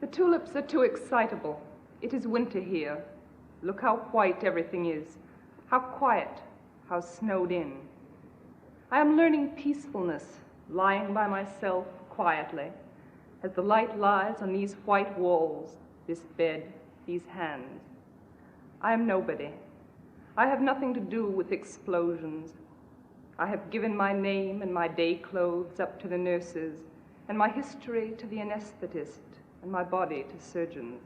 The tulips are too excitable. It is winter here. Look how white everything is, how quiet, how snowed in. I am learning peacefulness, lying by myself quietly, as the light lies on these white walls, this bed, these hands. I am nobody. I have nothing to do with explosions. I have given my name and my day clothes up to the nurses, and my history to the anesthetist, and my body to surgeons.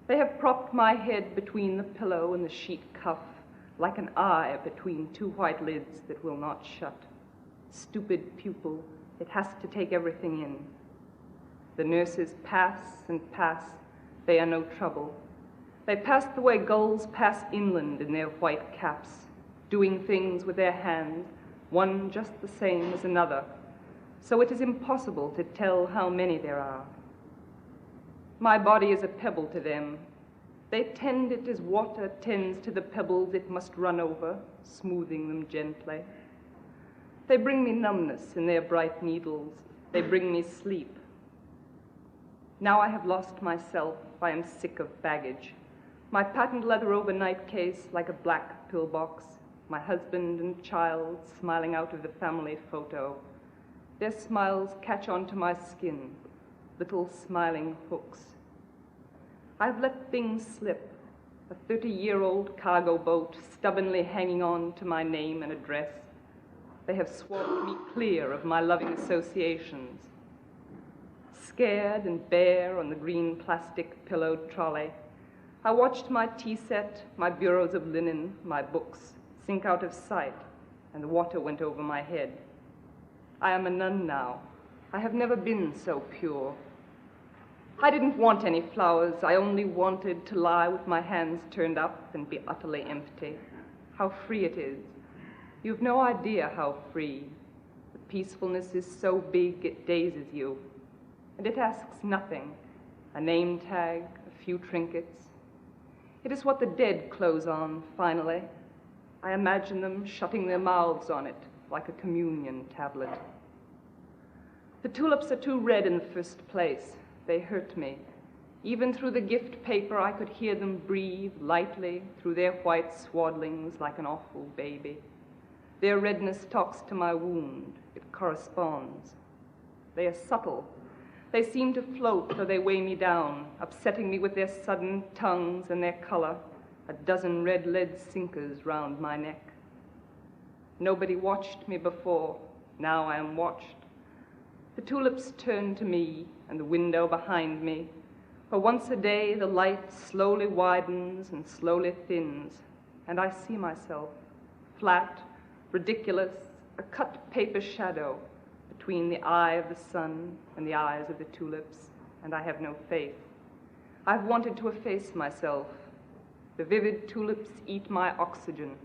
They have propped my head between the pillow and the sheet cuff, like an eye between two white lids that will not shut. Stupid pupil, it has to take everything in. The nurses pass and pass. They are no trouble. They pass the way gulls pass inland in their white caps, doing things with their hands, one just the same as another, so it is impossible to tell how many there are. My body is a pebble to them. They tend it as water tends to the pebbles it must run over, smoothing them gently. They bring me numbness in their bright needles. They bring me sleep. Now I have lost myself. I am sick of baggage. My patent leather overnight case like a black pillbox. My husband and child smiling out of the family photo. Their smiles catch onto my skin, little smiling hooks. I've let things slip, a 30-year-old cargo boat stubbornly hanging on to my name and address. They have swamped me clear of my loving associations. Scared and bare on the green plastic pillowed trolley, I watched my tea set, my bureaus of linen, my books sink out of sight, and the water went over my head. I am a nun now. I have never been so pure. I didn't want any flowers. I only wanted to lie with my hands turned up and be utterly empty. How free it is. You've no idea how free. The peacefulness is so big it dazes you. And it asks nothing. A name tag, a few trinkets. It is what the dead close on, finally. I imagine them shutting their mouths on it like a communion tablet. The tulips are too red in the first place. They hurt me. Even through the gift paper, I could hear them breathe lightly through their white swaddlings like an awful baby. Their redness talks to my wound. It corresponds. They are subtle. They seem to float, though they weigh me down, upsetting me with their sudden tongues and their color, a dozen red lead sinkers round my neck. Nobody watched me before. Now I am watched. The tulips turn to me and the window behind me. For once a day, the light slowly widens and slowly thins, and I see myself, flat, ridiculous, a cut paper shadow between the eye of the sun and the eyes of the tulips, and I have no faith. I've wanted to efface myself. The vivid tulips eat my oxygen.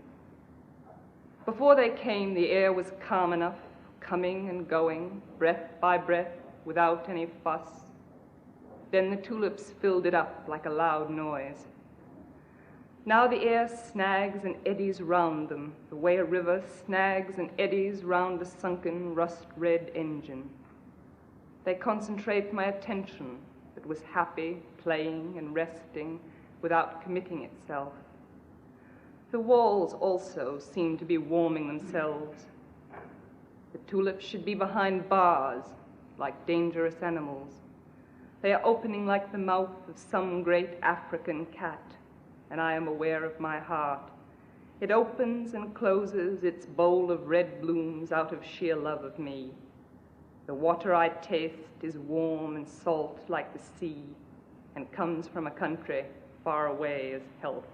Before they came, the air was calm enough, coming and going, breath by breath, without any fuss. Then the tulips filled it up like a loud noise. Now the air snags and eddies round them, the way a river snags and eddies round a sunken, rust-red engine. They concentrate my attention that was happy, playing and resting without committing itself. The walls also seem to be warming themselves. The tulips should be behind bars, like dangerous animals. They are opening like the mouth of some great African cat, and I am aware of my heart. It opens and closes its bowl of red blooms out of sheer love of me. The water I taste is warm and salt like the sea, and comes from a country far away as health.